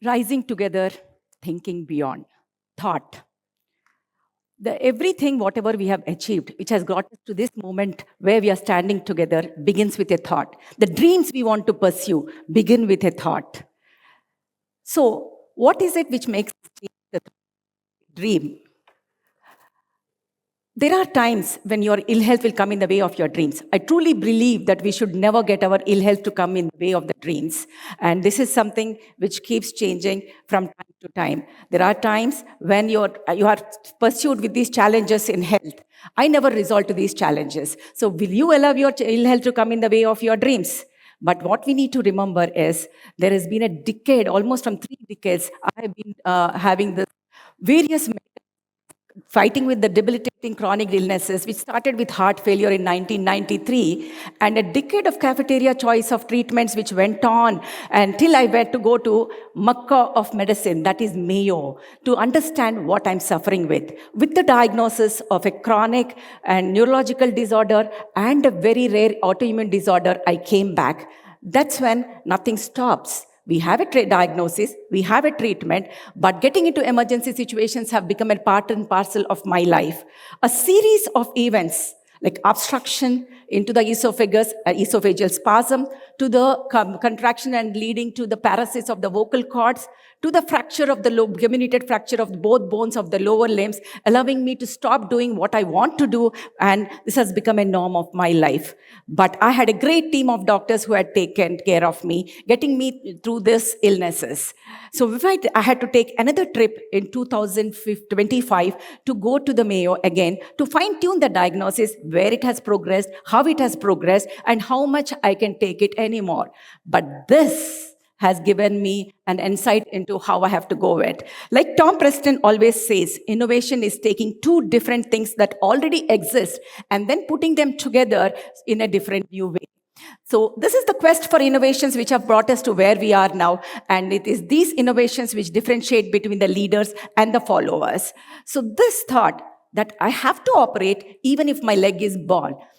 Rising together, thinking beyond. Thought. Everything, whatever we have achieved, which has got us to this moment where we are standing together, begins with a thought. The dreams we want to pursue begin with a thought. So, what is it which makes the dream? There are times when your ill health will come in the way of your dreams. I truly believe that we should never get our ill health to come in the way of the dreams. And this is something which keeps changing from time to time. There are times when you are pursued with these challenges in health. I never resort to these challenges. So will you allow your ill health to come in the way of your dreams? But what we need to remember is there has been a decade, almost from 3 decades, I have been having the various fighting with the debilitating chronic illnesses, which started with heart failure in 1993, and a decade of cafeteria choice of treatments, which went on until I went to go to Mecca of medicine, that is Mayo, to understand what I'm suffering with. With the diagnosis of a chronic and neurological disorder and a very rare autoimmune disorder, I came back. That's when nothing stops. We have a diagnosis, we have a treatment, but getting into emergency situations have become a part and parcel of my life. A series of events like obstruction into the esophagus, esophageal spasm, to the contraction and leading to the paralysis of the vocal cords, to the fracture of the geminated fracture of both bones of the lower limbs, allowing me to stop doing what I want to do, and this has become a norm of my life. But I had a great team of doctors who had taken care of me, getting me through these illnesses. So if I had to take another trip in 2025 to go to the Mayo again, to fine-tune the diagnosis, where it has progressed, how it has progressed, and how much I can take it anymore. But this has given me an insight into how I have to go with. Like Tom Preston always says, innovation is taking two different things that already exist and then putting them together in a different new way. So this is the quest for innovations which have brought us to where we are now. And it is these innovations which differentiate between the leaders and the followers. So this thought that I have to operate even if my leg is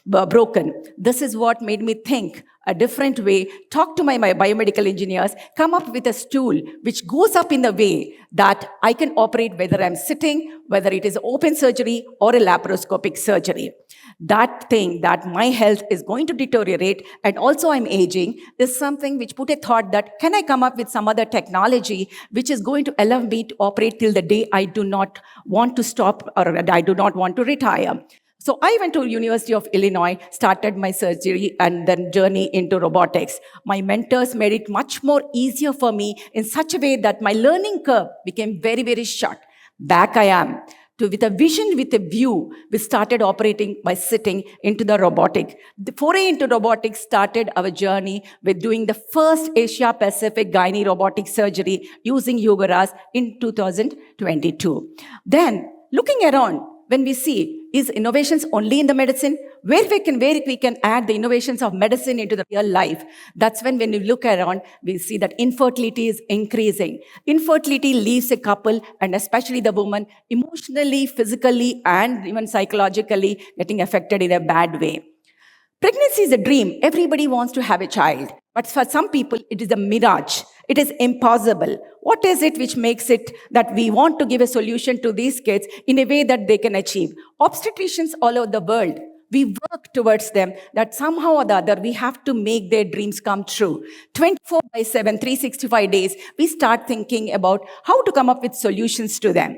broken. This is what made me think a different way, talk to my biomedical engineers, come up with a stool which goes up in the way that I can operate whether I'm sitting, whether it is open surgery or a laparoscopic surgery. That thing that my health is going to deteriorate and also I'm aging is something which put a thought that can I come up with some other technology which is going to allow me to operate till the day I do not want to stop or I do not want to retire. So I went to University of Illinois, started my surgery and then journey into robotics. My mentors made it much more easier for me in such a way that my learning curve became very, very short. Back I am. With a vision, with a view, we started operating by sitting into the robotic. The foray into robotics started our journey with doing the first Asia-Pacific gynae robotic surgery using Yugaras in 2022. Then, looking around, when we see, is innovations only in the medicine? Where we can add the innovations of medicine into the real life? That's when we look around, we see that infertility is increasing. Infertility leaves a couple, and especially the woman, emotionally, physically, and even psychologically getting affected in a bad way. Pregnancy is a dream. Everybody wants to have a child. But for some people, it is a mirage. It is impossible. What is it which makes it that we want to give a solution to these kids in a way that they can achieve? Obstetricians all over the world, we work towards them that somehow or the other, we have to make their dreams come true. 24/7, 365 days, we start thinking about how to come up with solutions to them.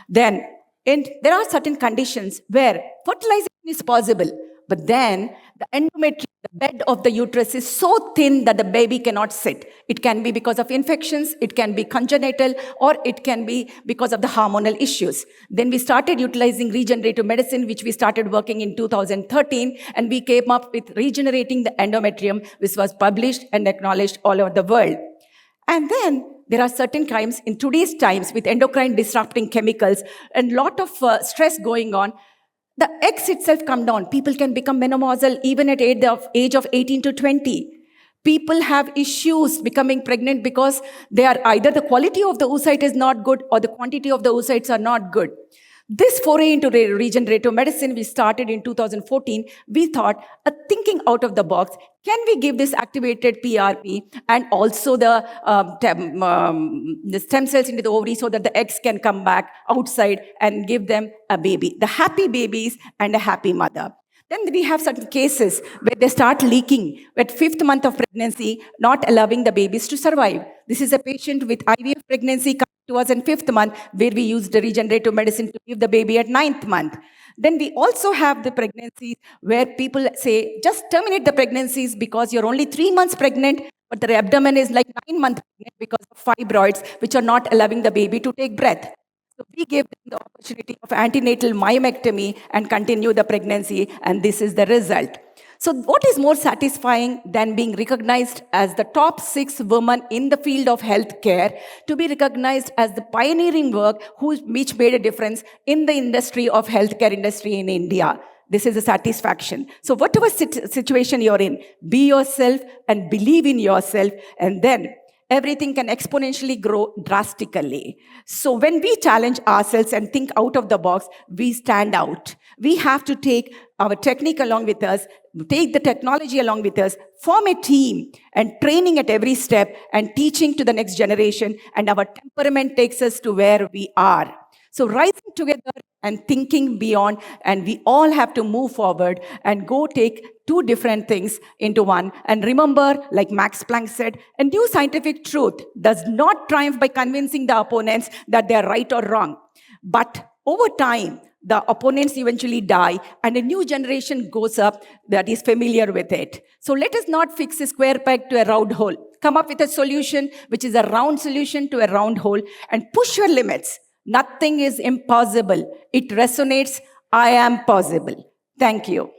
Then, there are certain conditions where fertilization is possible, but then the endometrium, the bed of the uterus is so thin that the baby cannot sit. It can be because of infections, it can be congenital, or it can be because of the hormonal issues. Then we started utilizing regenerative medicine, which we started working in 2013, and we came up with regenerating the endometrium, which was published and acknowledged all over the world. And then there are certain times, in today's times, with endocrine disrupting chemicals and lot of stress going on, the eggs itself come down. People can become menopausal even at age of 18 to 20. People have issues becoming pregnant because they are either the quality of the oocyte is not good or the quantity of the oocytes are not good. This foray into regenerative medicine we started in 2014. We thought, thinking out of the box, can we give this activated PRP and also the stem cells into the ovary so that the eggs can come back outside and give them a baby, the happy babies and a happy mother. Then we have certain cases where they start leaking at 5th month of pregnancy, not allowing the babies to survive. This is a patient with IVF pregnancy coming to us in 5th month, where we used the regenerative medicine to give the baby at 9th month. Then we also have the pregnancies where people say, just terminate the pregnancies because you're only 3 months pregnant, but the abdomen is like 9 months pregnant because of fibroids, which are not allowing the baby to take breath. So we gave them the opportunity of antenatal myomectomy and continue the pregnancy, and this is the result. So what is more satisfying than being recognized as the top 6 women in the field of healthcare, to be recognized as the pioneering work which made a difference in the industry of healthcare industry in India? This is a satisfaction. So whatever situation you're in, be yourself and believe in yourself, and then everything can exponentially grow drastically. So when we challenge ourselves and think out of the box, we stand out. We have to take our technique along with us, take the technology along with us, form a team, and training at every step, and teaching to the next generation, and our temperament takes us to where we are. So rising together and thinking beyond, and we all have to move forward and go take 2 different things into one. And remember, like Max Planck said, a new scientific truth does not triumph by convincing the opponents that they are right or wrong. But over time, the opponents eventually die, and a new generation goes up that is familiar with it. So let us not fix a square peg to a round hole. Come up with a solution which is a round solution to a round hole, and push your limits. Nothing is impossible. It resonates. I am possible. Thank you.